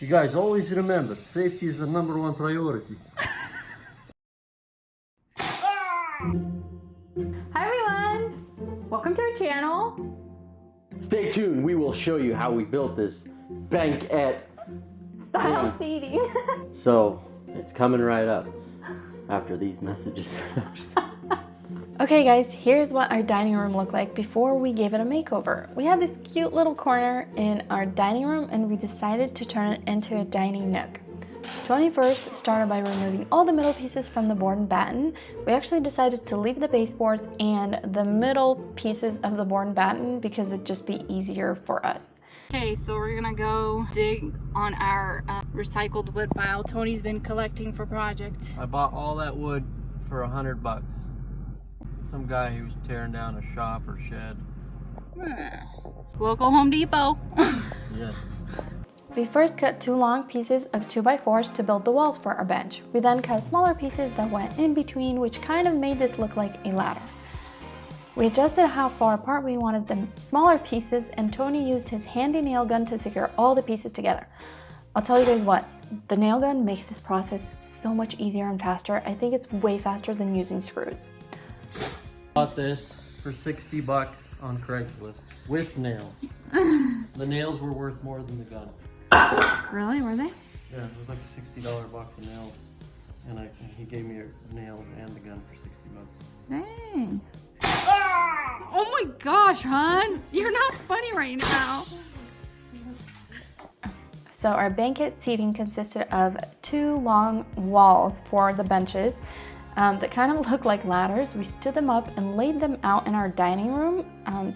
You guys always remember, safety is the #1 priority. Hi everyone! Welcome to our channel. Stay tuned, we will show you how we built this Banquette Style seating. So, it's coming right up after these messages. Okay guys, here's what our dining room looked like before we gave it a makeover. We had this cute little corner in our dining room and we decided to turn it into a dining nook. Tony first started by removing all the middle pieces from the board and batten. We actually decided to leave the baseboards and the middle pieces of the board and batten because it'd just be easier for us. Okay, so we're gonna go dig on our recycled wood pile Tony's been collecting for projects. I bought all that wood for $100. Some guy who was tearing down a shop or shed. Local Home Depot. Yes. We first cut 2 long pieces of 2x4s to build the walls for our bench. We then cut smaller pieces that went in between, which kind of made this look like a ladder. We adjusted how far apart we wanted the smaller pieces, and Tony used his handy nail gun to secure all the pieces together. I'll tell you guys what, the nail gun makes this process so much easier and faster. I think it's way faster than using screws. Bought this for $60 on Craigslist with nails. The nails were worth more than the gun. Really? Were they? Yeah, it was like a $60 box of nails, and he gave me nails and the gun for $60. Dang. Oh my gosh, hon! You're not funny right now. So our banquette seating consisted of 2 long walls for the benches that kind of look like ladders. We stood them up and laid them out in our dining room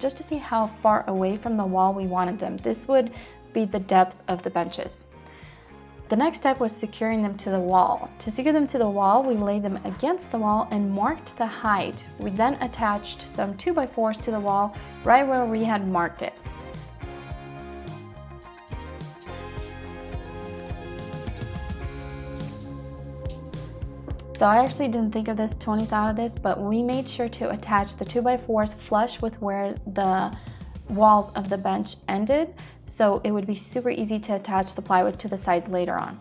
just to see how far away from the wall we wanted them. This would be the depth of the benches. The next step was securing them to the wall. To secure them to the wall, we laid them against the wall and marked the height. We then attached some 2x4s to the wall right where we had marked it. So I actually didn't think of this, Tony thought of this, but we made sure to attach the 2x4s flush with where the walls of the bench ended, so it would be super easy to attach the plywood to the sides later on.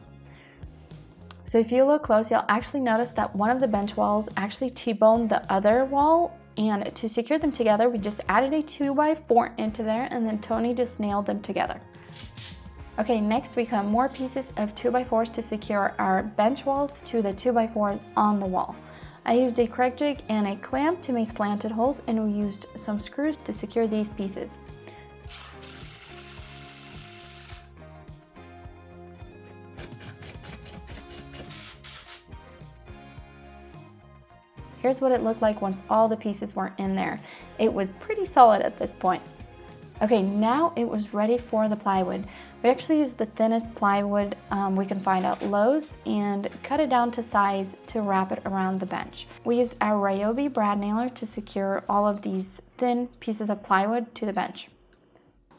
So if you look close, you'll actually notice that one of the bench walls actually T-boned the other wall, and to secure them together, we just added a 2x4 into there, and then Tony just nailed them together. Okay, next we cut more pieces of 2x4s to secure our bench walls to the 2x4s on the wall. I used a Craig jig and a clamp to make slanted holes, and we used some screws to secure these pieces. Here's what it looked like once all the pieces were in there. It was pretty solid at this point. Okay, now it was ready for the plywood. We actually used the thinnest plywood we can find at Lowe's and cut it down to size to wrap it around the bench. We used our Ryobi brad nailer to secure all of these thin pieces of plywood to the bench.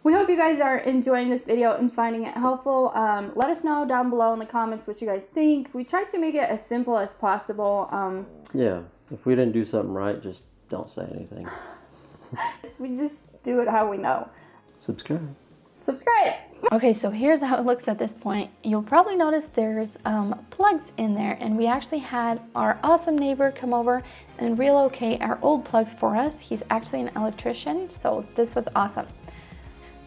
We hope you guys are enjoying this video and finding it helpful. Let us know down below in the comments what you guys think. We tried to make it as simple as possible. Yeah, if we didn't do something right, just don't say anything. We just do it how we know. Subscribe. Okay, so here's how it looks at this point. You'll probably notice there's plugs in there, and we actually had our awesome neighbor come over and relocate our old plugs for us. He's actually an electrician, so this was awesome.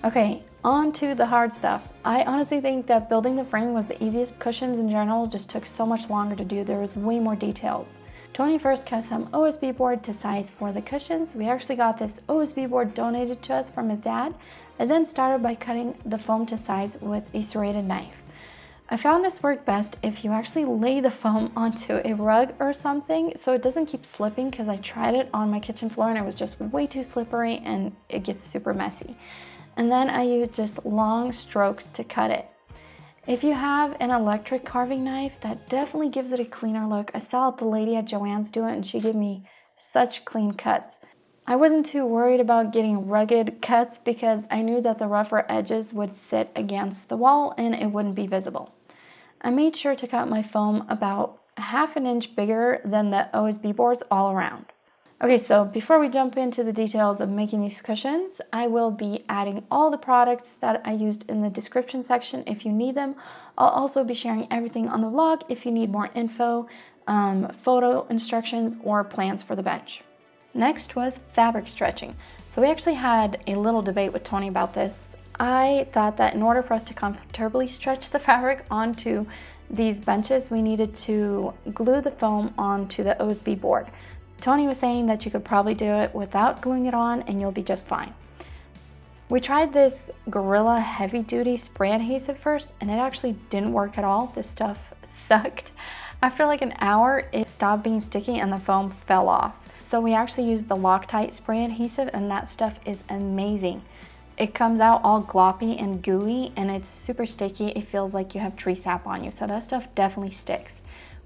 Okay, on to the hard stuff. I honestly think that building the frame was the easiest. Cushions in general just took so much longer to do. There was way more details. Tony first cut some OSB board to size for the cushions. We actually got this OSB board donated to us from his dad, and then started by cutting the foam to size with a serrated knife. I found this worked best if you actually lay the foam onto a rug or something so it doesn't keep slipping, because I tried it on my kitchen floor and it was just way too slippery and it gets super messy. And then I used just long strokes to cut it. If you have an electric carving knife, that definitely gives it a cleaner look. I saw the lady at Joann's do it and she gave me such clean cuts. I wasn't too worried about getting rugged cuts because I knew that the rougher edges would sit against the wall and it wouldn't be visible. I made sure to cut my foam about 1/2 inch bigger than the OSB boards all around. Okay, so before we jump into the details of making these cushions, I will be adding all the products that I used in the description section if you need them. I'll also be sharing everything on the vlog if you need more info, photo instructions, or plans for the bench. Next was fabric stretching. So we actually had a little debate with Tony about this. I thought that in order for us to comfortably stretch the fabric onto these benches, we needed to glue the foam onto the OSB board. Tony was saying that you could probably do it without gluing it on and you'll be just fine. We tried this Gorilla heavy duty spray adhesive first and it actually didn't work at all. This stuff sucked. After like an hour, it stopped being sticky and the foam fell off. So we actually used the Loctite spray adhesive and that stuff is amazing. It comes out all gloppy and gooey and it's super sticky. It feels like you have tree sap on you. So that stuff definitely sticks.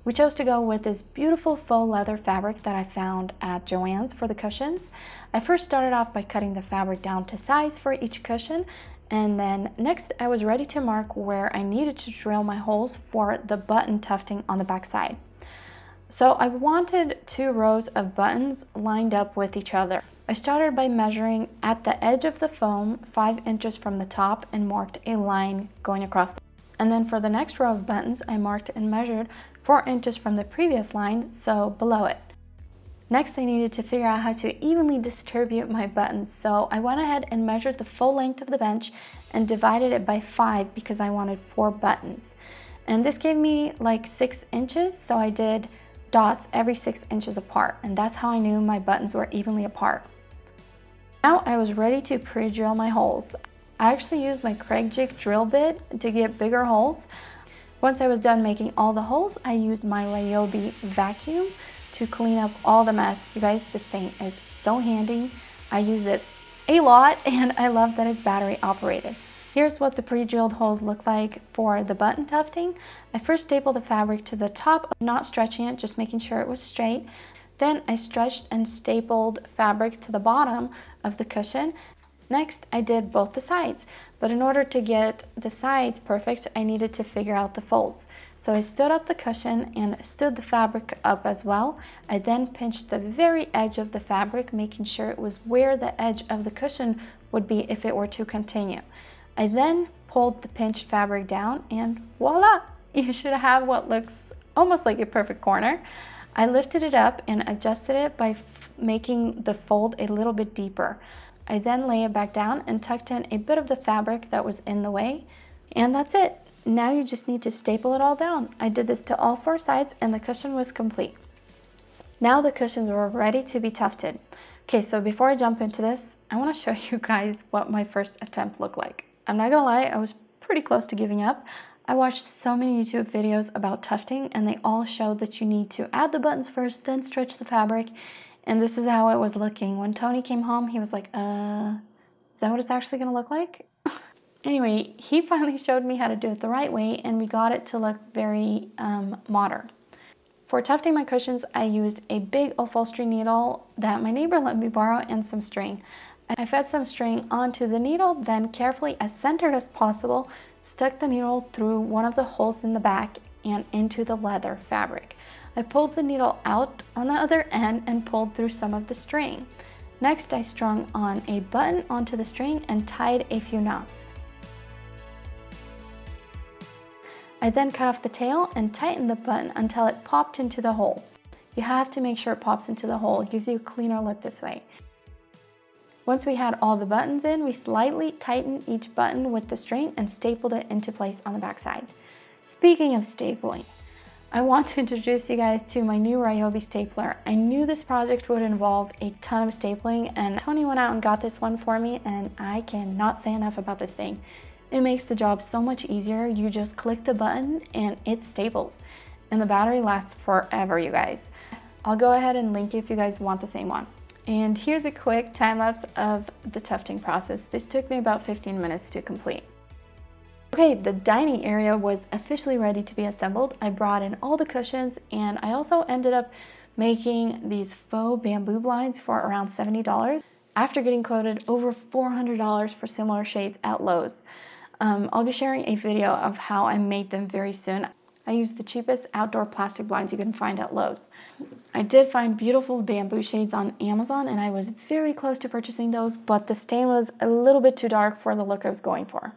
We chose to go with this beautiful faux leather fabric that I found at Joann's for the cushions. I first started off by cutting the fabric down to size for each cushion, and then next I was ready to mark where I needed to drill my holes for the button tufting on the back side. So I wanted 2 rows of buttons lined up with each other. I started by measuring at the edge of the foam 5 inches from the top and marked a line going across. And then for the next row of buttons, I marked and measured 4 inches from the previous line, so below it. Next, I needed to figure out how to evenly distribute my buttons, so I went ahead and measured the full length of the bench and divided it by 5 because I wanted 4 buttons. And this gave me like 6 inches, so I did dots every 6 inches apart, and that's how I knew my buttons were evenly apart. Now I was ready to pre-drill my holes. I actually used my Kreg jig drill bit to get bigger holes. Once I was done making all the holes, I used my Ryobi vacuum to clean up all the mess. You guys, this thing is so handy. I use it a lot and I love that it's battery operated. Here's what the pre-drilled holes look like for the button tufting. I first stapled the fabric to the top, not stretching it, just making sure it was straight. Then I stretched and stapled fabric to the bottom of the cushion. Next, I did both the sides, but in order to get the sides perfect, I needed to figure out the folds. So I stood up the cushion and stood the fabric up as well. I then pinched the very edge of the fabric, making sure it was where the edge of the cushion would be if it were to continue. I then pulled the pinched fabric down and voila! You should have what looks almost like a perfect corner. I lifted it up and adjusted it by making the fold a little bit deeper. I then lay it back down and tucked in a bit of the fabric that was in the way. And that's it. Now you just need to staple it all down. I did this to all 4 sides and the cushion was complete. Now the cushions were ready to be tufted. Okay, so before I jump into this, I want to show you guys what my first attempt looked like. I'm not gonna lie, I was pretty close to giving up. I watched so many YouTube videos about tufting and they all showed that you need to add the buttons first, then stretch the fabric. And this is how it was looking. When Tony came home, he was like, is that what it's actually gonna look like? Anyway, he finally showed me how to do it the right way and we got it to look very modern. For tufting my cushions, I used a big upholstery needle that my neighbor let me borrow and some string. I fed some string onto the needle, then carefully, as centered as possible, stuck the needle through one of the holes in the back and into the leather fabric. I pulled the needle out on the other end and pulled through some of the string. Next, I strung on a button onto the string and tied a few knots. I then cut off the tail and tightened the button until it popped into the hole. You have to make sure it pops into the hole. It gives you a cleaner look this way. Once we had all the buttons in, we slightly tightened each button with the string and stapled it into place on the back side. Speaking of stapling, I want to introduce you guys to my new Ryobi stapler. I knew this project would involve a ton of stapling and Tony went out and got this one for me and I cannot say enough about this thing. It makes the job so much easier. You just click the button and it staples. And the battery lasts forever, you guys. I'll go ahead and link it if you guys want the same one. And here's a quick time-lapse of the tufting process. This took me about 15 minutes to complete. Okay, the dining area was officially ready to be assembled. I brought in all the cushions and I also ended up making these faux bamboo blinds for around $70 after getting quoted over $400 for similar shades at Lowe's. I'll be sharing a video of how I made them very soon. I used the cheapest outdoor plastic blinds you can find at Lowe's. I did find beautiful bamboo shades on Amazon, and I was very close to purchasing those, but the stain was a little bit too dark for the look I was going for.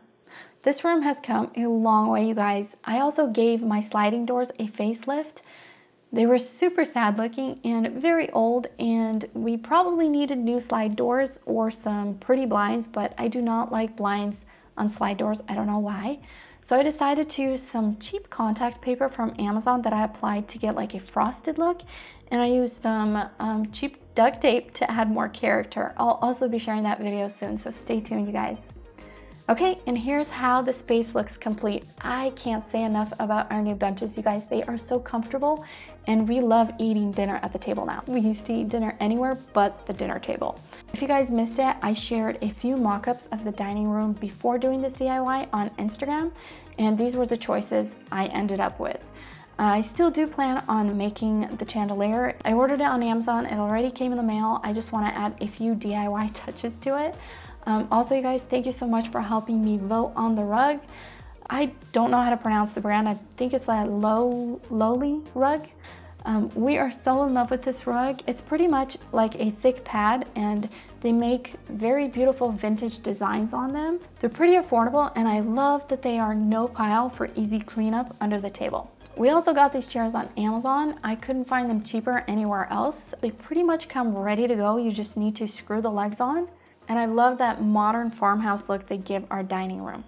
This room has come a long way, you guys. I also gave my sliding doors a facelift. They were super sad looking and very old, and we probably needed new slide doors or some pretty blinds, but I do not like blinds on slide doors. I don't know why. So I decided to use some cheap contact paper from Amazon that I applied to get like a frosted look, and I used some cheap duct tape to add more character. I'll also be sharing that video soon, so stay tuned, you guys. Okay, and here's how the space looks complete. I can't say enough about our new benches, you guys. They are so comfortable, and we love eating dinner at the table now. We used to eat dinner anywhere but the dinner table. If you guys missed it, I shared a few mock-ups of the dining room before doing this DIY on Instagram, and these were the choices I ended up with. I still do plan on making the chandelier. I ordered it on Amazon. It already came in the mail. I just want to add a few DIY touches to it. Also, you guys, thank you so much for helping me vote on the rug. I don't know how to pronounce the brand. I think it's that Lowly rug. We are so in love with this rug. It's pretty much like a thick pad, and they make very beautiful vintage designs on them. They're pretty affordable, and I love that they are no pile for easy cleanup under the table. We also got these chairs on Amazon. I couldn't find them cheaper anywhere else. They pretty much come ready to go. You just need to screw the legs on. And I love that modern farmhouse look they give our dining room.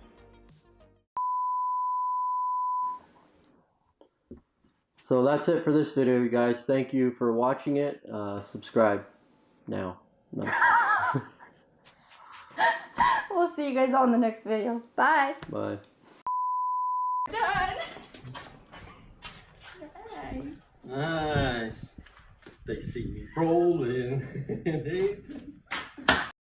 So that's it for this video, you guys. Thank you for watching it. Subscribe now. No. We'll see you guys on the next video. Bye. Bye. Done. Nice. Nice. They see me rolling.